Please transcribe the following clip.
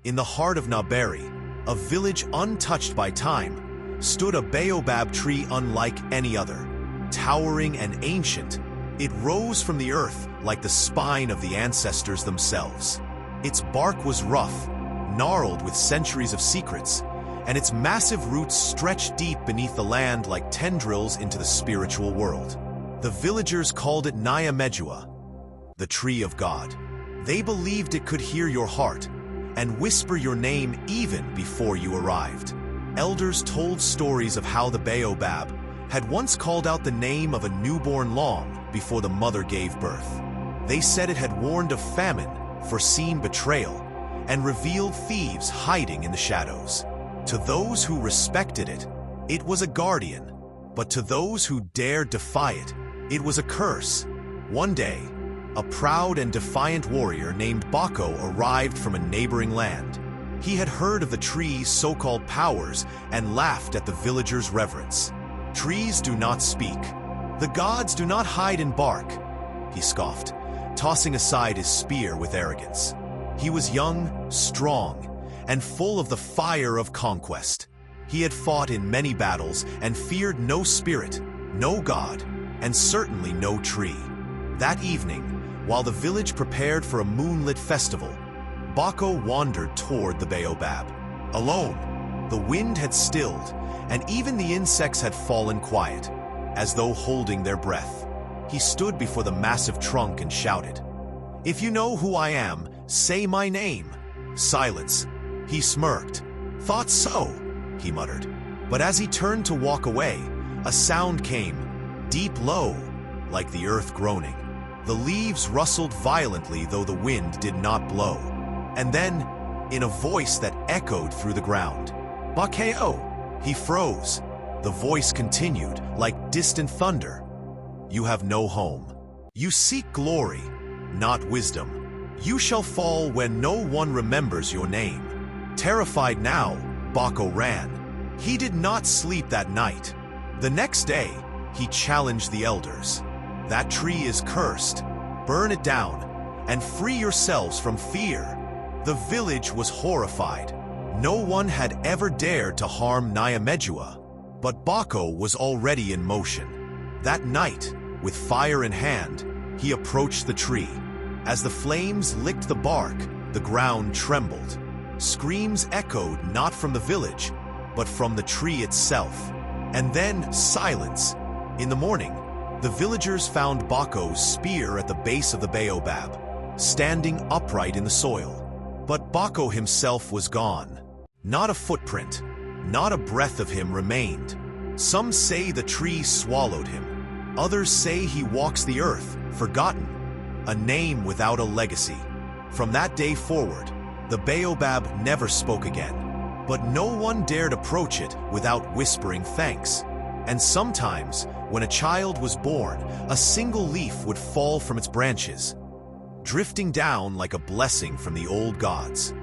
In the heart of Nabari, a village untouched by time, stood a baobab tree unlike any other. Towering and ancient, it rose from the earth like the spine of the ancestors themselves. Its bark was rough, gnarled with centuries of secrets, and its massive roots stretched deep beneath the land like tendrils into the spiritual world. The villagers called it Nyamejua, the tree of God. They believed it could hear your heart and whisper your name even before you arrived. Elders told stories of how the baobab had once called out the name of a newborn long before the mother gave birth. They said it had warned of famine, foreseen betrayal, and revealed thieves hiding in the shadows. To those who respected it, it was a guardian, but to those who dared defy it, it was a curse. One day, a proud and defiant warrior named Bako arrived from a neighboring land. He had heard of the tree's so-called powers and laughed at the villagers' reverence. "Trees do not speak. The gods do not hide in bark," he scoffed, tossing aside his spear with arrogance. He was young, strong, and full of the fire of conquest. He had fought in many battles and feared no spirit, no god, and certainly no tree. That evening, while the village prepared for a moonlit festival, Bako wandered toward the baobab. Alone, the wind had stilled, and even the insects had fallen quiet, as though holding their breath. He stood before the massive trunk and shouted, "If you know who I am, say my name." Silence. He smirked. "Thought so," he muttered. But as he turned to walk away, a sound came, deep low, like the earth groaning. The leaves rustled violently though the wind did not blow. And then, in a voice that echoed through the ground, "Bakeo!" He froze. The voice continued, like distant thunder. "You have no home. You seek glory, not wisdom. You shall fall when no one remembers your name." Terrified now, Bako ran. He did not sleep that night. The next day, he challenged the elders. "That tree is cursed. Burn it down, and free yourselves from fear." The village was horrified. No one had ever dared to harm Nyamejua, but Bako was already in motion. That night, with fire in hand, he approached the tree. As the flames licked the bark, the ground trembled. Screams echoed not from the village, but from the tree itself. And then silence. In the morning, the villagers found Bako's spear at the base of the baobab, standing upright in the soil. But Bako himself was gone. Not a footprint, not a breath of him remained. Some say the tree swallowed him. Others say he walks the earth, forgotten, a name without a legacy. From that day forward, the baobab never spoke again. But no one dared approach it without whispering thanks. And sometimes, when a child was born, a single leaf would fall from its branches, drifting down like a blessing from the old gods.